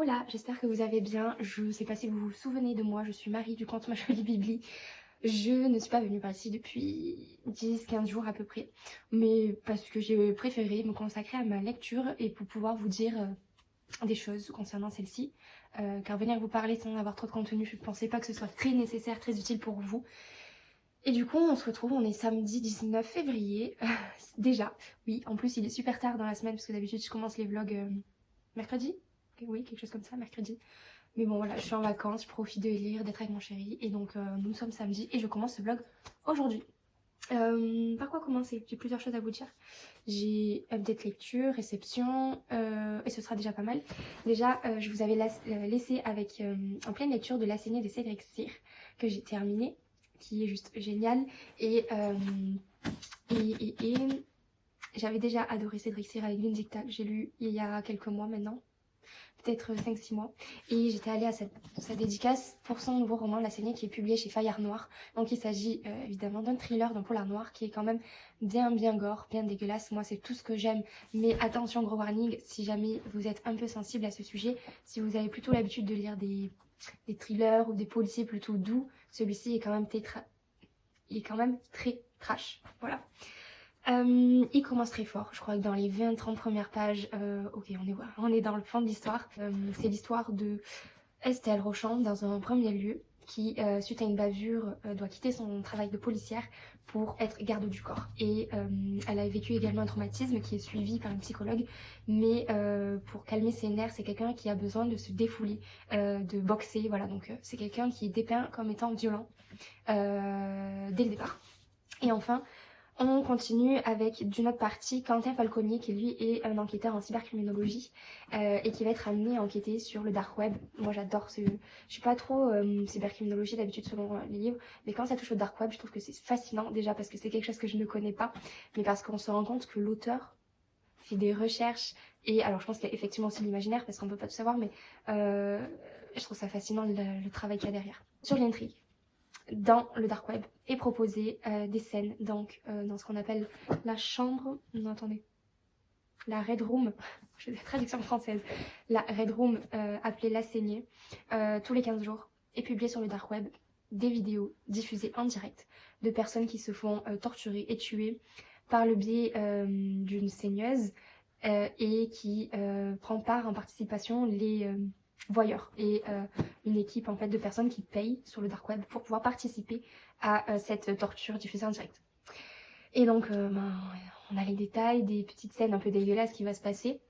Hola, j'espère que vous allez bien. Je sais pas si vous vous souvenez de moi, je suis Marie du compte Ma Jolie Bibli. Je ne suis pas venue par ici depuis 10-15 jours à peu près, mais parce que j'ai préféré me consacrer à ma lecture et pour pouvoir vous dire des choses concernant celle-ci. Car venir vous parler sans avoir trop de contenu, je ne pensais pas que ce soit très nécessaire, très utile pour vous. Et du coup, on se retrouve, on est samedi 19 février, déjà. Oui, en plus il est super tard dans la semaine parce que d'habitude je commence les vlogs mercredi. Oui, quelque chose comme ça, mercredi. Mais bon voilà, je suis en vacances, je profite de lire, d'être avec mon chéri. Et donc nous sommes samedi et je commence ce vlog aujourd'hui. Par quoi commencer? J'ai plusieurs choses à vous dire. J'ai update lecture, réception, et ce sera déjà pas mal. Déjà, je vous avais laissé avec en pleine lecture de La saignée de Cédric Cyr, que j'ai terminé, qui est juste génial. Et j'avais déjà adoré Cédric Cyr avec Vindicta, que j'ai lu il y a quelques mois maintenant. Peut-être 5-6 mois, et j'étais allée à sa dédicace pour son nouveau roman La Saignée qui est publié chez Fayard Noir. Donc il s'agit évidemment d'un thriller, d'un polar noir qui est quand même bien gore, bien dégueulasse. Moi c'est tout ce que j'aime, mais attention, gros warning, si jamais vous êtes un peu sensible à ce sujet, si vous avez plutôt l'habitude de lire des thrillers ou des policiers plutôt doux, celui-ci est quand même très trash, voilà. Il commence très fort, je crois que dans les 20-30 premières pages, ok, on est dans le fond de l'histoire. C'est l'histoire de Estelle Rochon dans un premier lieu qui, suite à une bavure, doit quitter son travail de policière pour être garde du corps. Et elle a vécu également un traumatisme qui est suivi par une psychologue, mais pour calmer ses nerfs, c'est quelqu'un qui a besoin de se défouler, de boxer, voilà. Donc c'est quelqu'un qui est dépeint comme étant violent dès le départ. Et enfin, on continue avec d'une autre partie Quentin Falconier qui lui est un enquêteur en cybercriminologie et qui va être amené à enquêter sur le dark web. Moi j'adore je suis pas trop cybercriminologie d'habitude selon les livres, mais quand ça touche au dark web je trouve que c'est fascinant, déjà parce que c'est quelque chose que je ne connais pas, mais parce qu'on se rend compte que l'auteur fait des recherches, et alors je pense qu'il y a effectivement aussi l'imaginaire parce qu'on peut pas tout savoir, mais je trouve ça fascinant le travail qu'il y a derrière. Sur l'intrigue, dans le dark web est proposé des scènes donc dans ce qu'on appelle la chambre, non attendez, la red room, je fais la traduction française, la red room appelée La Saignée, tous les 15 jours est publiée sur le dark web des vidéos diffusées en direct de personnes qui se font torturer et tuer par le biais d'une saigneuse et qui prend part en participation les voyeurs et une équipe en fait de personnes qui payent sur le dark web pour pouvoir participer à cette torture diffusée en direct. Et donc on a les détails des petites scènes un peu dégueulasses qui va se passer,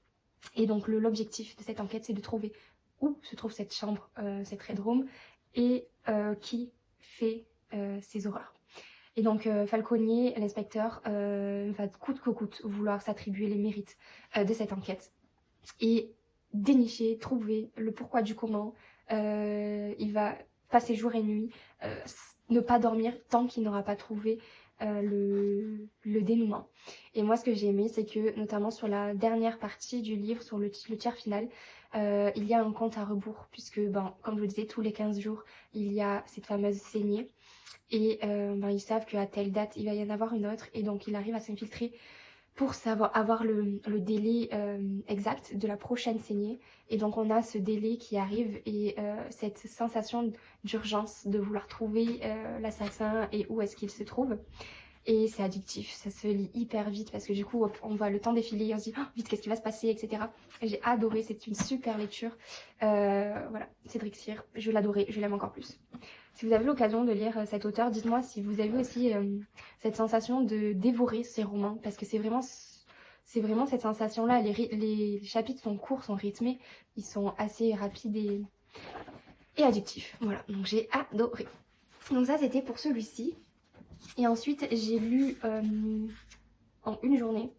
et donc l'objectif de cette enquête c'est de trouver où se trouve cette chambre, cette red room, et qui fait ces horreurs. Et donc Falconier, l'inspecteur, va coûte que coûte vouloir s'attribuer les mérites de cette enquête et dénicher, trouver le pourquoi du comment. Il va passer jour et nuit, ne pas dormir tant qu'il n'aura pas trouvé le dénouement. Et moi ce que j'ai aimé, c'est que notamment sur la dernière partie du livre, sur le tiers final, il y a un compte à rebours, puisque comme je vous le disais, tous les 15 jours il y a cette fameuse saignée, et ils savent qu'à telle date il va y en avoir une autre, et donc il arrive à s'infiltrer pour avoir le délai exact de la prochaine saignée. Et donc on a ce délai qui arrive, et cette sensation d'urgence de vouloir trouver l'assassin et où est-ce qu'il se trouve. Et c'est addictif, ça se lit hyper vite parce que du coup on voit le temps défiler, on se dit oh, vite qu'est-ce qui va se passer, etc. Et j'ai adoré, c'est une super lecture. Voilà, Cédric Cyr, je l'adorais, je l'aime encore plus. Si vous avez l'occasion de lire cet auteur, dites-moi si vous avez aussi cette sensation de dévorer ces romans, parce que c'est vraiment cette sensation-là. Les chapitres sont courts, sont rythmés, ils sont assez rapides et addictifs. Voilà, donc j'ai adoré. Donc ça c'était pour celui-ci. Et ensuite j'ai lu en une journée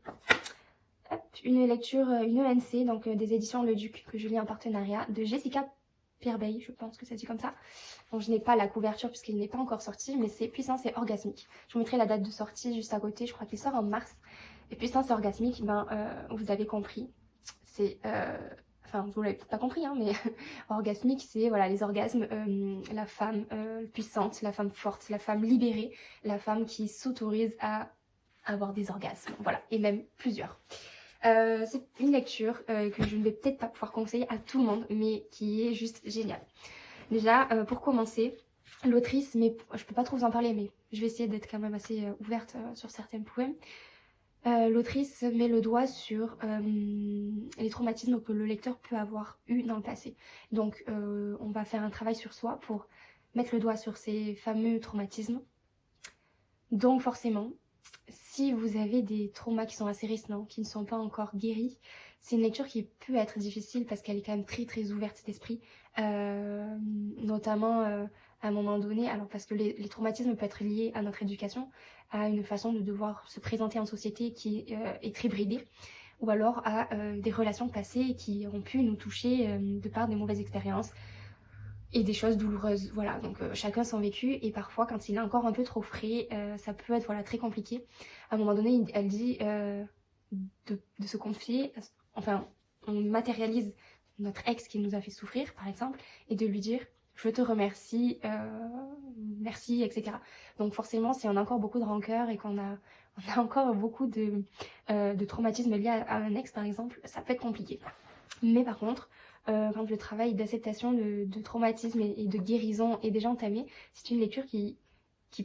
une lecture, une ENC, donc des éditions Le Duc, que je lis en partenariat, de Jessica Pierbeil, je pense que ça dit comme ça. Donc je n'ai pas la couverture puisqu'il n'est pas encore sorti, mais c'est Puissance et Orgasmique. Je vous mettrai la date de sortie juste à côté, je crois qu'il sort en mars. Et Puissance et Orgasmique, vous avez compris, c'est... Enfin, vous l'avez peut-être pas compris, hein, mais orgasmique, c'est voilà, les orgasmes, la femme puissante, la femme forte, la femme libérée, la femme qui s'autorise à avoir des orgasmes, voilà, et même plusieurs. C'est une lecture que je ne vais peut-être pas pouvoir conseiller à tout le monde, mais qui est juste géniale. Déjà, pour commencer, l'autrice, mais je peux pas trop vous en parler, mais je vais essayer d'être quand même assez ouverte sur certains poèmes. L'autrice met le doigt sur les traumatismes que le lecteur peut avoir eu dans le passé. Donc, on va faire un travail sur soi pour mettre le doigt sur ces fameux traumatismes. Donc, forcément, si vous avez des traumas qui sont assez récents, qui ne sont pas encore guéris, c'est une lecture qui peut être difficile parce qu'elle est quand même très très ouverte d'esprit, notamment à un moment donné, alors parce que les traumatismes peuvent être liés à notre éducation, à une façon de devoir se présenter en société qui est très bridée, ou alors à des relations passées qui ont pu nous toucher de par des mauvaises expériences et des choses douloureuses. Voilà, donc chacun son vécu, et parfois quand il est encore un peu trop frais, ça peut être voilà, très compliqué. À un moment donné, elle dit de se confier, enfin on matérialise notre ex qui nous a fait souffrir par exemple, et de lui dire je te remercie, merci, etc. Donc forcément, si on a encore beaucoup de rancœur et on a encore beaucoup de traumatismes liés à un ex par exemple, ça peut être compliqué. Mais par contre, quand le travail d'acceptation de traumatisme et de guérison est déjà entamé, c'est une lecture qui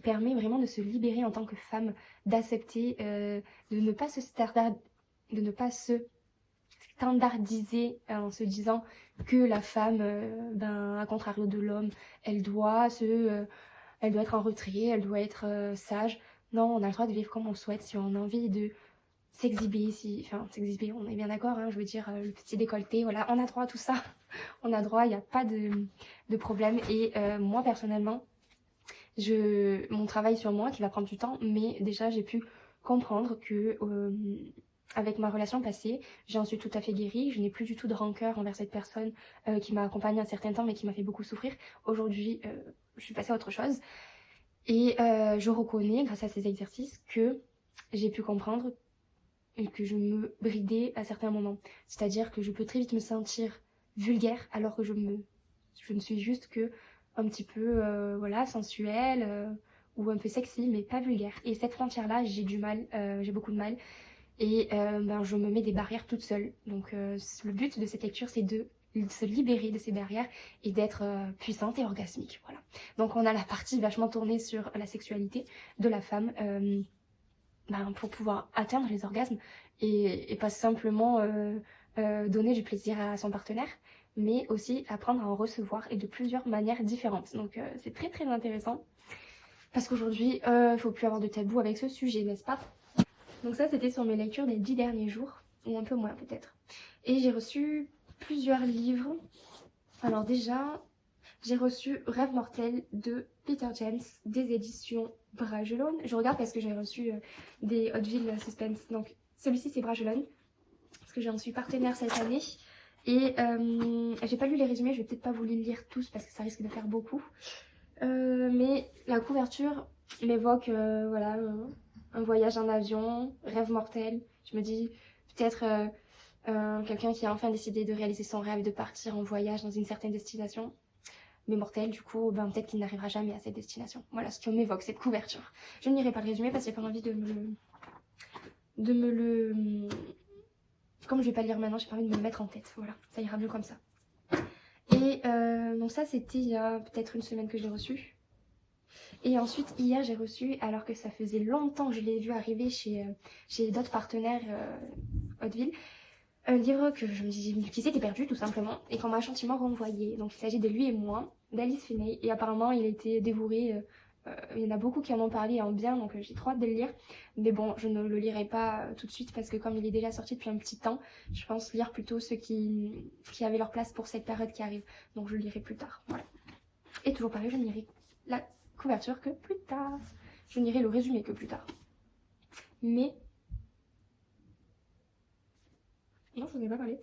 permet vraiment de se libérer en tant que femme, d'accepter, de ne pas se standardiser en se disant que la femme, à contrario de l'homme, elle doit être en retrait, elle doit être sage. Non, on a le droit de vivre comme on le souhaite. Si on a envie de s'exhiber, s'exhiber, on est bien d'accord, hein, je veux dire, le petit décolleté, voilà, on a droit à tout ça. On a droit, il n'y a pas de problème. Et moi, personnellement, mon travail sur moi, qui va prendre du temps, mais déjà, j'ai pu comprendre que avec ma relation passée, j'en suis tout à fait guérie. Je n'ai plus du tout de rancœur envers cette personne qui m'a accompagnée un certain temps mais qui m'a fait beaucoup souffrir. Aujourd'hui, je suis passée à autre chose. Et je reconnais, grâce à ces exercices, que j'ai pu comprendre et que je me bridais à certains moments. C'est-à-dire que je peux très vite me sentir vulgaire alors que je ne suis juste que un petit peu voilà, sensuelle ou un peu sexy, mais pas vulgaire. Et cette frontière-là, j'ai du mal, j'ai beaucoup de mal. Et je me mets des barrières toute seule. Donc le but de cette lecture, c'est de se libérer de ces barrières et d'être puissante et orgasmique. Voilà. Donc on a la partie vachement tournée sur la sexualité de la femme pour pouvoir atteindre les orgasmes et pas simplement donner du plaisir à son partenaire, mais aussi apprendre à en recevoir et de plusieurs manières différentes. Donc c'est très très intéressant parce qu'aujourd'hui, il faut plus avoir de tabou avec ce sujet, n'est-ce pas? Donc ça, c'était sur mes lectures des 10 derniers jours, ou un peu moins peut-être. Et j'ai reçu plusieurs livres. Alors déjà, j'ai reçu Rêve mortel de Peter James, des éditions Bragelonne. Je regarde parce que j'ai reçu des Hauteville Suspense. Donc celui-ci, c'est Bragelonne, parce que j'en suis partenaire cette année. Et j'ai pas lu les résumés, je vais peut-être pas vous les lire tous parce que ça risque de faire beaucoup. Mais la couverture m'évoque voilà, un voyage en avion, rêve mortel. Je me dis peut-être quelqu'un qui a enfin décidé de réaliser son rêve de partir en voyage dans une certaine destination. Mais mortel, du coup, peut-être qu'il n'arrivera jamais à cette destination. Voilà ce qui m'évoque, cette couverture. Je ne lirai pas le résumé parce que j'ai pas envie de me le... Comme je vais pas le lire maintenant, j'ai pas envie de me le mettre en tête. Voilà, ça ira mieux comme ça. Et donc ça, c'était il y a peut-être une semaine que je l'ai reçu. Et ensuite, hier, j'ai reçu, alors que ça faisait longtemps que je l'ai vu arriver chez d'autres partenaires Hauteville, un livre que je me disais qui s'était perdu tout simplement et qu'on m'a gentiment renvoyé. Donc il s'agit de Lui et moi, d'Alice Finney. Et apparemment, il était dévoré. Il y en a beaucoup qui en ont parlé en bien, donc j'ai trop hâte de le lire. Mais bon, je ne le lirai pas tout de suite parce que comme il est déjà sorti depuis un petit temps, je pense lire plutôt ceux qui avaient leur place pour cette période qui arrive. Donc je le lirai plus tard. Voilà. Et toujours pareil, je ne lirai la couverture que plus tard. Je n'irai le résumé que plus tard. Mais... Non, je vous en ai pas parlé.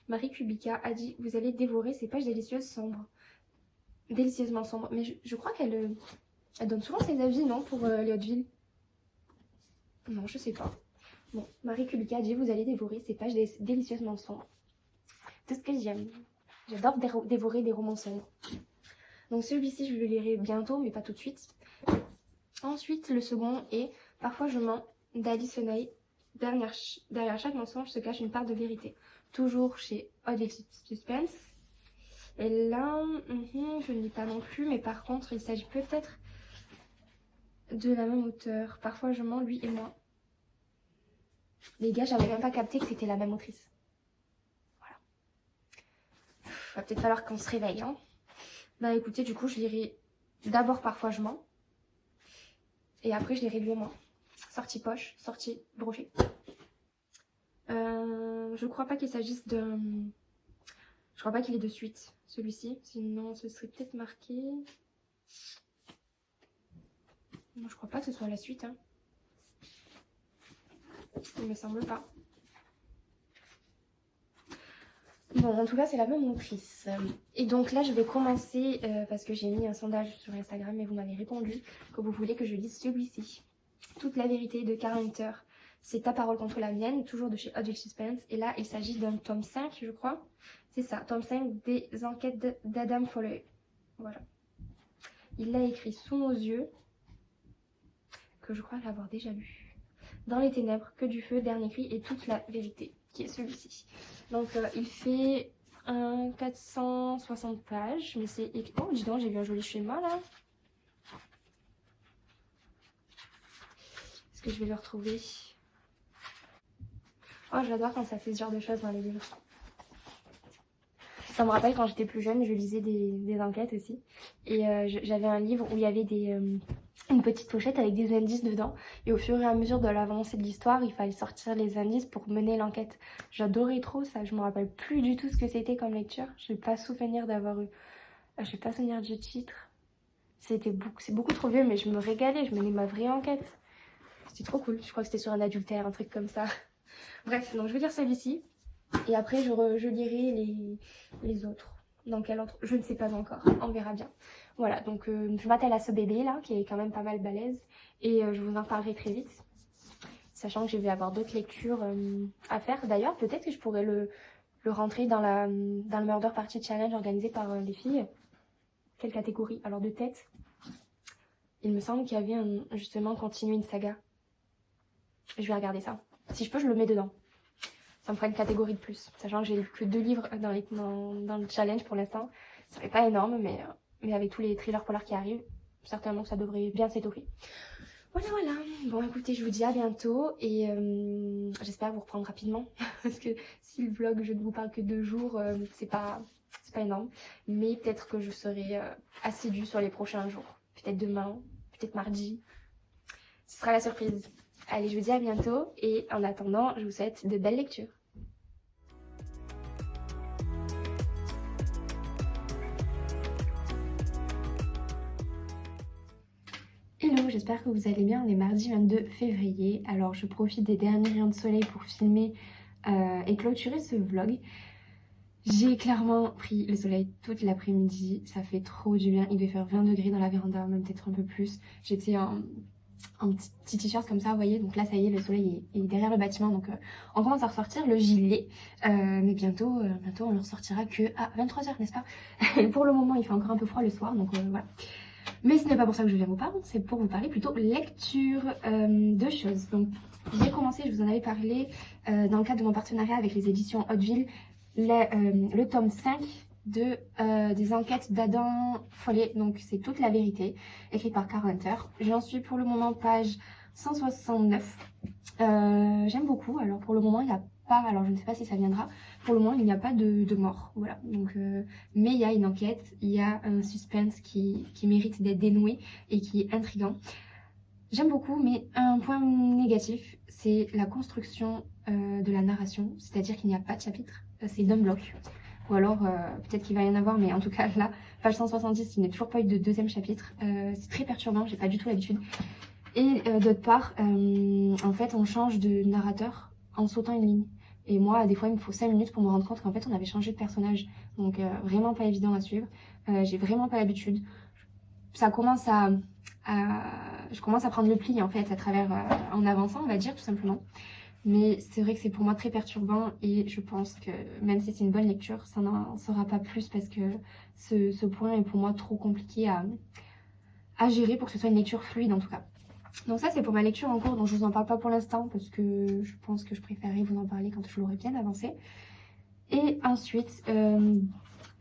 Marie Kubica a dit « Vous allez dévorer ces pages délicieuses sombres. » Délicieusement sombres. Mais je crois qu'elle donne souvent ses avis, non, pour les Hauteville. Non, je sais pas. Bon, Marie Kubica a dit « Vous allez dévorer ces pages délicieusement sombres. » Tout ce que j'aime. J'adore dévorer des romans sombres. Donc celui-ci, je le lirai bientôt, mais pas tout de suite. Ensuite, le second est Parfois je mens d'Alice Finney. derrière chaque mensonge se cache une part de vérité. Toujours chez Odd Suspense. Et là, je ne lis pas non plus, mais par contre, il s'agit peut-être de la même auteure. Parfois, je mens, lui et moi. Les gars, j'avais même pas capté que c'était la même autrice. Voilà. Va peut-être falloir qu'on se réveille, hein. Bah écoutez, du coup, je lirai d'abord Parfois je mens. Et après, je lirai lui et moi. Sortie poche, sortie brochet. Je crois pas qu'il s'agisse de... Je crois pas qu'il est de suite, celui-ci. Sinon, ce serait peut-être marqué... Moi, je crois pas que ce soit la suite, hein. Il me semble pas. Bon, en tout cas, c'est la même autrice. Et donc là, je vais commencer, parce que j'ai mis un sondage sur Instagram et vous m'avez répondu que vous voulez que je lise celui-ci. Toute la vérité de Karen Hunter. C'est Ta parole contre la mienne, toujours de chez Odd Suspense. Et là, il s'agit d'un tome 5, je crois. C'est ça, tome 5 des enquêtes d'Adam Foley. Voilà. Il l'a écrit sous nos yeux, que je crois l'avoir déjà lu. Dans les ténèbres, que du feu, dernier cri et toute la vérité, qui est celui-ci. Donc, il fait 460 pages, mais c'est écrit... Oh, dis donc, j'ai vu un joli schéma, là. Est-ce que je vais le retrouver? Oh, j'adore quand ça fait ce genre de choses dans les livres. Ça me rappelle quand j'étais plus jeune, je lisais des enquêtes aussi. Et j'avais un livre où il y avait une petite pochette avec des indices dedans. Et au fur et à mesure de l'avancée de l'histoire, il fallait sortir les indices pour mener l'enquête. J'adorais trop ça. Je me rappelle plus du tout ce que c'était comme lecture. Je n'ai pas souvenir d'avoir eu... Je n'ai pas souvenir du titre. C'est beaucoup trop vieux, mais je me régalais. Je menais ma vraie enquête. C'était trop cool. Je crois que c'était sur un adultère, un truc comme ça. Bref, donc je vais lire celui-ci. Et après, je lirai les autres. Dans quel autre? Je ne sais pas encore. On verra bien. Voilà, donc je m'attelle à ce bébé là, qui est quand même pas mal balèze. Et je vous en parlerai très vite. Sachant que je vais avoir d'autres lectures à faire. D'ailleurs, peut-être que je pourrais le rentrer dans le Murder Party Challenge organisé par les filles. Quelle catégorie? Alors de tête. Il me semble qu'il y avait justement continuer une saga. Je vais regarder ça. Si je peux, je le mets dedans. Ça me fera une catégorie de plus. Sachant que j'ai lu que 2 livres dans le challenge pour l'instant. Ça fait pas énorme, mais avec tous les thrillers polars qui arrivent, certainement que ça devrait bien s'étoffer. Voilà, voilà. Bon, écoutez, je vous dis à bientôt et j'espère vous reprendre rapidement. Parce que si le vlog, je ne vous parle que 2 jours, c'est pas énorme. Mais peut-être que je serai assidue sur les prochains jours. Peut-être demain, peut-être mardi. Ce sera la surprise. Allez, je vous dis à bientôt et en attendant, je vous souhaite de belles lectures. Hello, j'espère que vous allez bien. On est mardi 22 février. Alors, je profite des derniers rayons de soleil pour filmer et clôturer ce vlog. J'ai clairement pris le soleil toute l'après-midi. Ça fait trop du bien. Il devait faire 20 degrés dans la véranda, même peut-être un peu plus. J'étais en petit t-shirt comme ça, vous voyez. Donc là, ça y est, le soleil est derrière le bâtiment. Donc on commence à ressortir le gilet. Mais bientôt, on le ressortira que à 23h, n'est-ce pas? Pour le moment, il fait encore un peu froid le soir. Donc voilà. Mais ce n'est pas pour ça que je viens vous parler. C'est pour vous parler plutôt lecture de choses. Donc j'ai commencé, je vous en avais parlé, dans le cadre de mon partenariat avec les éditions Hauteville, le tome 5 des enquêtes d'Adam Foley, donc c'est Toute la vérité, écrite par Karen Hunter. J'en suis pour le moment page 169. J'aime beaucoup. Alors pour le moment il n'y a pas, alors je ne sais pas si ça viendra, pour le moment il n'y a pas de mort, voilà. Donc mais il y a une enquête, il y a un suspense qui mérite d'être dénoué et qui est intriguant. J'aime beaucoup, mais un point négatif, c'est la construction de la narration, c'est-à-dire qu'il n'y a pas de chapitre, c'est d'un bloc. Ou alors, peut-être qu'il va y en avoir, mais en tout cas, là, page 170, il n'y a toujours pas eu de 2e chapitre. C'est très perturbant, j'ai pas du tout l'habitude. Et d'autre part, en fait, on change de narrateur en sautant une ligne. Et moi, des fois, il me faut 5 minutes pour me rendre compte qu'en fait, on avait changé de personnage. Donc, vraiment pas évident à suivre. J'ai vraiment pas l'habitude. Ça commence je commence à prendre le pli, en fait, à travers, en avançant, on va dire, tout simplement. Mais c'est vrai que c'est pour moi très perturbant et je pense que même si c'est une bonne lecture, ça n'en sera pas plus parce que ce point est pour moi trop compliqué à gérer pour que ce soit une lecture fluide en tout cas. Donc ça c'est pour ma lecture en cours, dont je vous en parle pas pour l'instant parce que je pense que je préférerais vous en parler quand je l'aurai bien avancé. Et ensuite,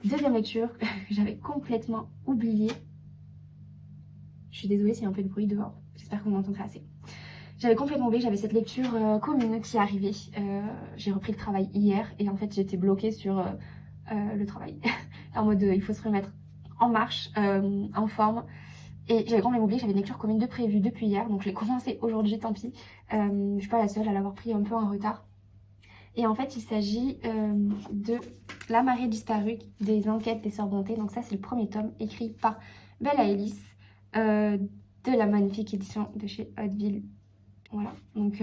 deuxième lecture que j'avais complètement oubliée. Je suis désolée s'il y a un peu de bruit dehors, j'espère que vous m'entendrez assez. J'avais complètement oublié, j'avais cette lecture commune qui arrivait. J'ai repris le travail hier et en fait j'étais bloquée sur le travail. En mode il faut se remettre en marche, en forme. Et j'avais complètement oublié, j'avais une lecture commune de prévue depuis hier, donc je l'ai commencé aujourd'hui, tant pis. Je suis pas la seule à l'avoir pris un peu en retard. Et en fait il s'agit de La marée disparue, des enquêtes des Sœurs Brontë. Donc ça c'est le premier tome écrit par Bella Ellis de la magnifique édition de chez Hauteville. Voilà, donc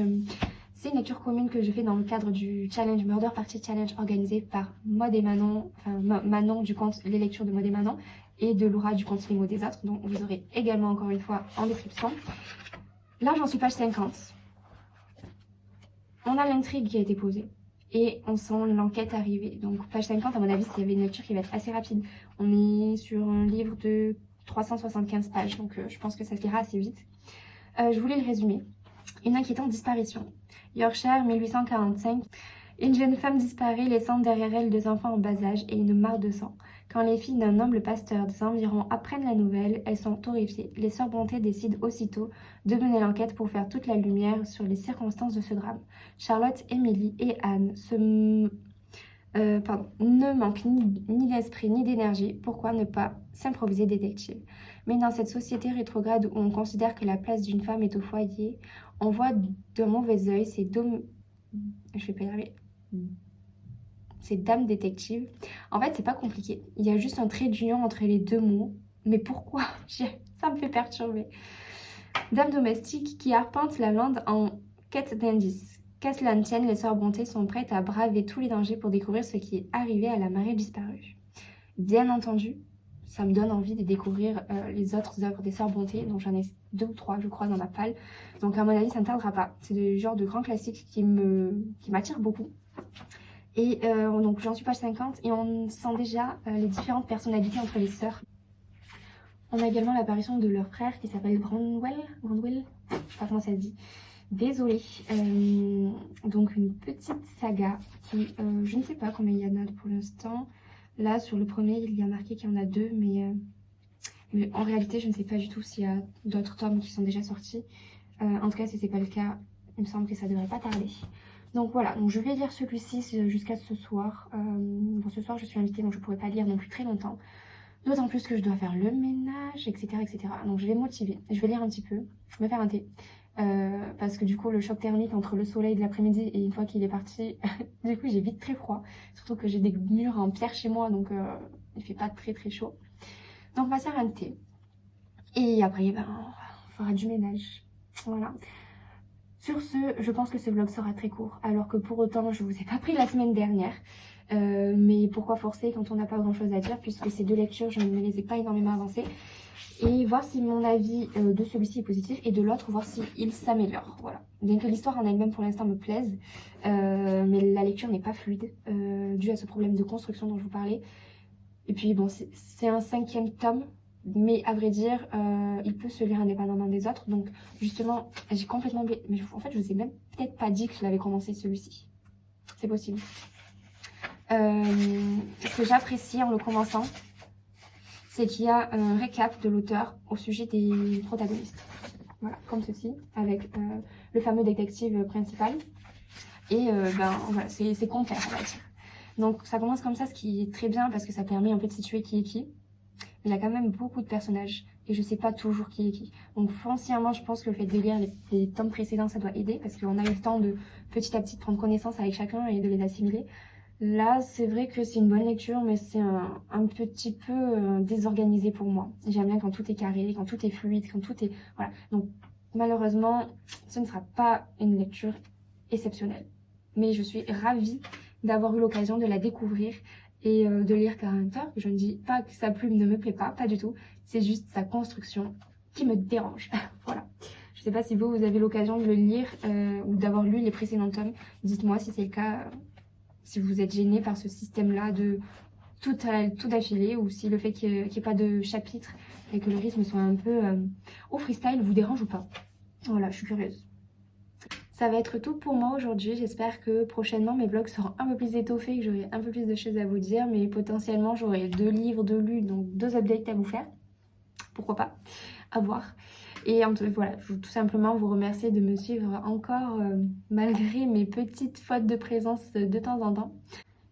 c'est une lecture commune que je fais dans le cadre du challenge Murder Party Challenge organisé par Maud et Manon, enfin Manon du compte Les Lectures de Maud et Manon et de Laura du compte Les Mots des Autres, donc vous aurez également encore une fois en description. Là j'en suis page 50. On a l'intrigue qui a été posée et on sent l'enquête arriver. Donc page 50 à mon avis il y avait une lecture qui va être assez rapide. On est sur un livre de 375 pages, donc je pense que ça se lira assez vite. Je voulais le résumer. Une inquiétante disparition. Yorkshire, 1845. Une jeune femme disparaît, laissant derrière elle 2 enfants en bas âge et une mare de sang. Quand les filles d'un noble pasteur des environs apprennent la nouvelle, elles sont horrifiées. Les Sœurs Brontë décident aussitôt de mener l'enquête pour faire toute la lumière sur les circonstances de ce drame. Charlotte, Emily et Anne ne manquent ni d'esprit ni d'énergie. Pourquoi ne pas s'improviser détective? Mais dans cette société rétrograde où on considère que la place d'une femme est au foyer, on voit d'un mauvais œil ces dames détectives. En fait, c'est pas compliqué. Il y a juste un trait d'union entre les deux mots. Mais pourquoi? Ça me fait perturber. Dames domestiques qui arpentent la lande en quête d'indices. Qu'à cela ne tienne, les Sœurs Brontë sont prêtes à braver tous les dangers pour découvrir ce qui est arrivé à la marée disparue. Bien entendu, ça me donne envie de découvrir les autres œuvres des Sœurs Brontë, donc j'en ai 2 ou 3 je crois dans ma palle. Donc à mon avis ça ne tardera pas. C'est le genre de grands classiques qui m'attire beaucoup. Et donc j'en suis page 50 et on sent déjà les différentes personnalités entre les sœurs. On a également l'apparition de leur frère qui s'appelle Branwell, je sais pas comment ça se dit. Désolée. Donc une petite saga qui, je ne sais pas combien il y en a pour l'instant. Là sur le premier il y a marqué qu'il y en a 2, mais en réalité je ne sais pas du tout s'il y a d'autres tomes qui sont déjà sortis. En tout cas si c'est pas le cas, il me semble que ça devrait pas tarder. Donc voilà, donc je vais lire celui-ci jusqu'à ce soir. Bon ce soir je suis invitée donc je pourrais pas lire non plus très longtemps. D'autant plus que je dois faire le ménage, etc. etc. Donc je vais me motiver, je vais lire un petit peu, me faire un thé. Parce que du coup le choc thermique entre le soleil de l'après-midi et une fois qu'il est parti, du coup j'ai vite très froid. Surtout que j'ai des murs en pierre chez moi, donc il fait pas très très chaud. Donc on va se faire un thé. Et après on fera du ménage. Voilà. Sur ce, je pense que ce vlog sera très court, alors que pour autant je vous ai pas pris la semaine dernière. Mais pourquoi forcer quand on n'a pas grand chose à dire, puisque ces 2 lectures je ne me les ai pas énormément avancées. Et voir si mon avis de celui-ci est positif et de l'autre voir s'il s'améliore. Voilà. Bien que l'histoire en elle-même pour l'instant me plaise, mais la lecture n'est pas fluide dû à ce problème de construction dont je vous parlais. Et puis bon, c'est un 5e tome, mais à vrai dire, il peut se lire indépendamment des autres. Donc justement, j'ai complètement oublié. Mais en fait, je vous ai même peut-être pas dit que je l'avais commencé celui-ci. C'est possible. Ce que j'apprécie en le commençant, c'est qu'il y a un récap de l'auteur au sujet des protagonistes. Voilà, comme ceci, avec le fameux détective principal. Et voilà, c'est complet, on va dire. Donc ça commence comme ça, ce qui est très bien parce que ça permet un peu de situer qui est qui. Mais il y a quand même beaucoup de personnages et je sais pas toujours qui est qui. Donc foncièrement, je pense que le fait de lire les tomes précédents, ça doit aider parce qu'on a eu le temps de petit à petit prendre connaissance avec chacun et de les assimiler. Là, c'est vrai que c'est une bonne lecture, mais c'est un petit peu désorganisé pour moi. J'aime bien quand tout est carré, quand tout est fluide, quand tout est... Voilà. Donc, malheureusement, ce ne sera pas une lecture exceptionnelle. Mais je suis ravie d'avoir eu l'occasion de la découvrir et de lire Kara Hunter. Je ne dis pas que sa plume ne me plaît pas du tout. C'est juste sa construction qui me dérange. Voilà. Je ne sais pas si vous avez l'occasion de le lire ou d'avoir lu les précédents tomes. Dites-moi si c'est le cas... si vous êtes gêné par ce système-là de tout d'affilée, ou si le fait qu'il n'y ait pas de chapitre et que le rythme soit un peu au freestyle vous dérange ou pas. Voilà, je suis curieuse. Ça va être tout pour moi aujourd'hui. J'espère que prochainement mes vlogs seront un peu plus étoffés, que j'aurai un peu plus de choses à vous dire. Mais potentiellement j'aurai 2 livres de lus, donc 2 updates à vous faire. Pourquoi pas, à voir. Et voilà, je veux tout simplement vous remercier de me suivre encore malgré mes petites fautes de présence de temps en temps.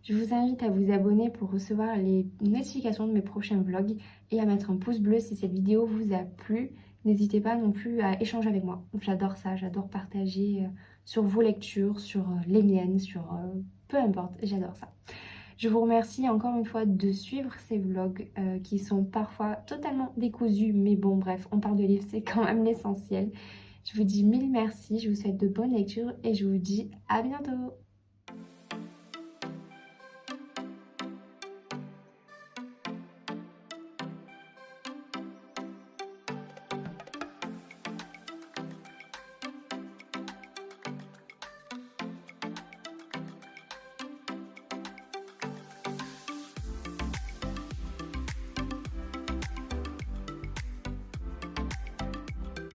Je vous invite à vous abonner pour recevoir les notifications de mes prochains vlogs et à mettre un pouce bleu si cette vidéo vous a plu. N'hésitez pas non plus à échanger avec moi. J'adore ça, j'adore partager sur vos lectures, sur les miennes, sur peu importe, j'adore ça. Je vous remercie encore une fois de suivre ces vlogs qui sont parfois totalement décousus, mais bon bref, on parle de livres, c'est quand même l'essentiel. Je vous dis mille merci, je vous souhaite de bonnes lectures et je vous dis à bientôt.